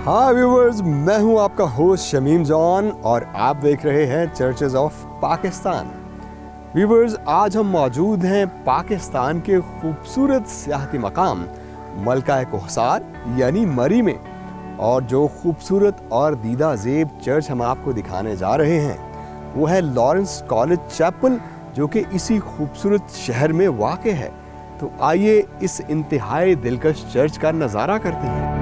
हाँ व्यूवर्स, मैं हूँ आपका होस्ट शमीम जॉन और आप देख रहे हैं चर्चेस ऑफ पाकिस्तान। व्यूवर्स, आज हम मौजूद हैं पाकिस्तान के खूबसूरत सियाहती मकाम मलका कोहसार यानी मरी में, और जो खूबसूरत और दीदा ज़ेब चर्च हम आपको दिखाने जा रहे हैं वो है लॉरेंस कॉलेज चैपल, जो कि इसी खूबसूरत शहर में वाक़ है। तो आइए इस इंतहाई दिलकश चर्च का नज़ारा करते हैं।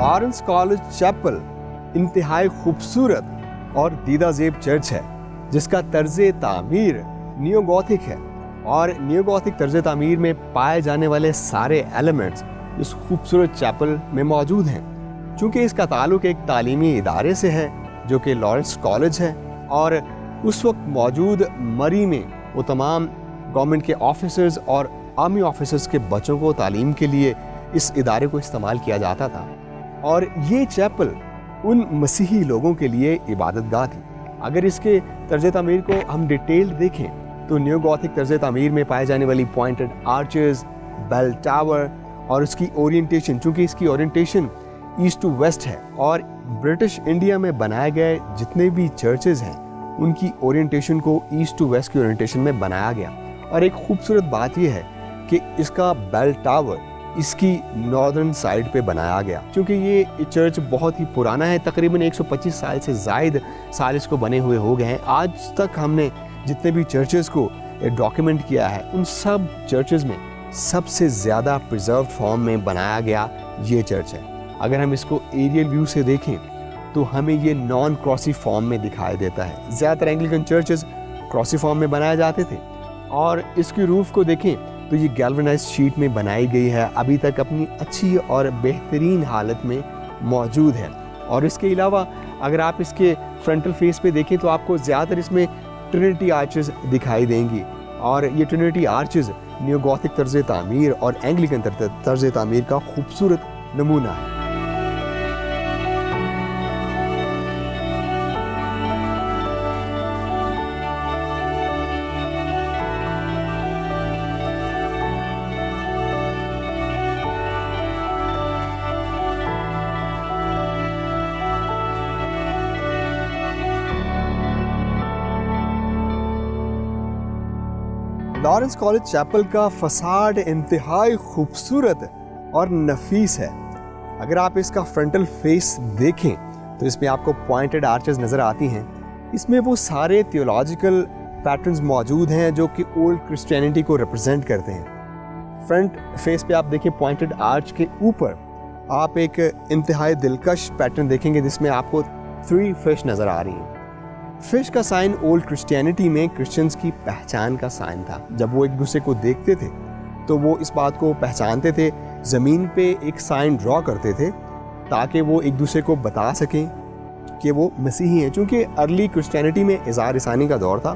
लॉरेंस कॉलेज चैपल इंतहाई खूबसूरत और दीदा ज़ेब चर्च है, जिसका तर्ज़े तामीर नियो गॉथिक है, और नियो गॉथिक तर्ज़ तामीर में पाए जाने वाले सारे एलिमेंट्स इस खूबसूरत चैपल में मौजूद हैं। चूँकि इसका ताल्लुक़ एक तालीमी इदारे से है जो कि लॉरेंस कॉलेज है, और उस वक्त मौजूद मरी में वो तमाम गवर्नमेंट के ऑफिसर्स और आर्मी ऑफिसर्स के बच्चों को तालीम के लिए इस इदारे को इस्तेमाल किया जाता था। और ये चैपल उन मसीही लोगों के लिए इबादतगाह थी। अगर इसके तर्ज़ तामीर को हम डिटेल देखें तो न्यू गॉथिक तर्ज़ तामीर में पाए जाने वाली पॉइंटेड आर्चेस, बेल टावर और उसकी ओरिएंटेशन, चूँकि इसकी ओरिएंटेशन ईस्ट टू वेस्ट है, और ब्रिटिश इंडिया में बनाए गए जितने भी चर्चेज़ हैं उनकी ओरिएंटेशन को ईस्ट टू वेस्ट की ओरिएंटेशन में बनाया गया। और एक खूबसूरत बात यह है कि इसका बेल टावर इसकी नॉर्दर्न साइड पे बनाया गया। क्योंकि ये चर्च बहुत ही पुराना है, तकरीबन 125 साल से ज़ायद साल इसको बने हुए हो गए हैं। आज तक हमने जितने भी चर्चेज़ को डॉक्यूमेंट किया है उन सब चर्चेज़ में सबसे ज़्यादा प्रिजर्व फॉर्म में बनाया गया ये चर्च है। अगर हम इसको एरियल व्यू से देखें तो हमें ये नॉन क्रॉसी फॉर्म में दिखाई देता है। ज़्यादातर एंग्लिकन चर्चेज़ क्रॉसी फॉर्म में बनाए जाते थे, और इसकी रूफ़ को देखें तो ये गैल्वेनाइज्ड शीट में बनाई गई है, अभी तक अपनी अच्छी और बेहतरीन हालत में मौजूद है। और इसके अलावा अगर आप इसके फ्रंटल फेस पे देखें तो आपको ज़्यादातर इसमें ट्रिनिटी आर्चेस दिखाई देंगी, और ये ट्रिनिटी आर्चेस नियो गॉथिक तर्ज़ तामीर और एंग्लिकन तर्ज़ तामीर का खूबसूरत नमूना है। लॉरेंस कॉलेज चैपल का फसाड इंतहाई खूबसूरत और नफीस है। अगर आप इसका फ्रंटल फेस देखें तो इसमें आपको पॉइंटेड आर्चेस नज़र आती हैं। इसमें वो सारे थियोलॉजिकल पैटर्न्स मौजूद हैं जो कि ओल्ड क्रिश्चियनिटी को रिप्रेजेंट करते हैं। फ्रंट फेस पे आप देखें, पॉइंटेड आर्च के ऊपर आप एक इंतहाई दिलकश पैटर्न देखेंगे जिसमें आपको 3 फिश नज़र आ रही हैं। फिश का साइन ओल्ड क्रिश्चियनिटी में क्रिश्चियंस की पहचान का साइन था। जब वो एक दूसरे को देखते थे तो वो इस बात को पहचानते थे, ज़मीन पे एक साइन ड्रॉ करते थे ताकि वो एक दूसरे को बता सकें कि वो मसीही हैं। चूँकि अर्ली क्रिश्चियनिटी में इज़हार रसानी का दौर था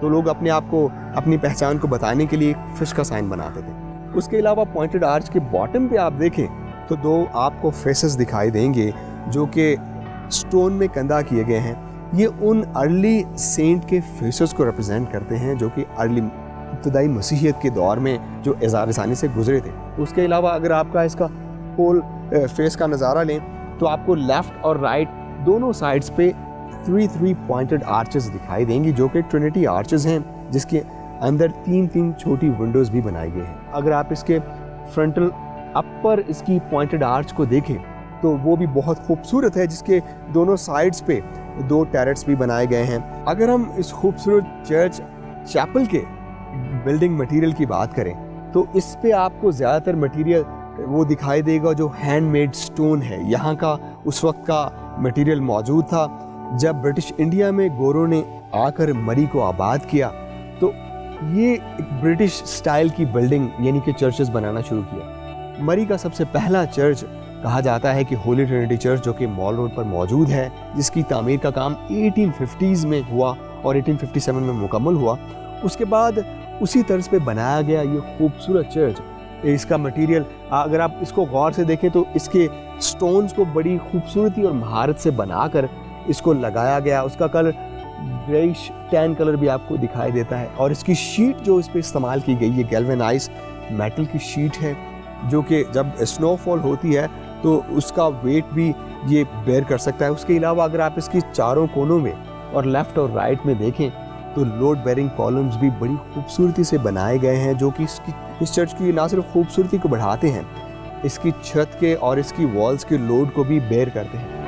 तो लोग अपने आप को, अपनी पहचान को बताने के लिए एक फ़िश का साइन बनाते थे। उसके अलावा पॉइंटेड आर्च के बॉटम पे आप देखें तो 2 आपको फेसेस दिखाई देंगे जो कि स्टोन में कंधा किए गए हैं। ये उन अर्ली सेंट के फेसेस को रिप्रेजेंट करते हैं जो कि अर्ली इब्तदाई मसीहियत के दौर में जो इज़हार रसानी से गुजरे थे। उसके अलावा अगर आपका इसका होल फेस का नज़ारा लें तो आपको लेफ़्ट और राइट दोनों साइड्स पे 3 पॉइंटेड आर्चेस दिखाई देंगी जो कि ट्रिनिटी आर्चेस हैं, जिसके अंदर 3 छोटी विंडोज़ भी बनाई गई हैं। अगर आप इसके फ्रंटल अपर इसकी पॉइंटेड आर्च को देखें तो वो भी बहुत खूबसूरत है, जिसके दोनों साइड्स पे 2 टैरेट्स भी बनाए गए हैं। अगर हम इस खूबसूरत चर्च चैपल के बिल्डिंग मटेरियल की बात करें तो इस पे आपको ज़्यादातर मटेरियल वो दिखाई देगा जो हैंडमेड स्टोन है। यहाँ का उस वक्त का मटेरियल मौजूद था। जब ब्रिटिश इंडिया में गोरों ने आकर मरी को आबाद किया तो ये एक ब्रिटिश स्टाइल की बिल्डिंग यानी कि चर्चेस बनाना शुरू किया। मरी का सबसे पहला चर्च कहा जाता है कि होली ट्रिनिटी चर्च, जो कि मॉल रोड पर मौजूद है, जिसकी तामीर का काम 1850s में हुआ और 1857 में मुकम्मल हुआ। उसके बाद उसी तर्ज पे बनाया गया ये खूबसूरत चर्च। इसका मटेरियल अगर आप इसको गौर से देखें तो इसके स्टोन्स को बड़ी खूबसूरती और महारत से बनाकर इसको लगाया गया। उसका कलर ग्रेइश टैन कलर भी आपको दिखाई देता है। और इसकी शीट जो इस पर इस्तेमाल की गई है गैल्वेनाइज मेटल की शीट है, जो कि जब स्नोफॉल होती है तो उसका वेट भी ये बेयर कर सकता है। उसके अलावा अगर आप इसकी चारों कोनों में और लेफ़्ट और राइट में देखें तो लोड बेयरिंग कॉलम्स भी बड़ी खूबसूरती से बनाए गए हैं, जो कि इस चर्च की ना सिर्फ खूबसूरती को बढ़ाते हैं, इसकी छत के और इसकी वॉल्स के लोड को भी बेयर करते हैं।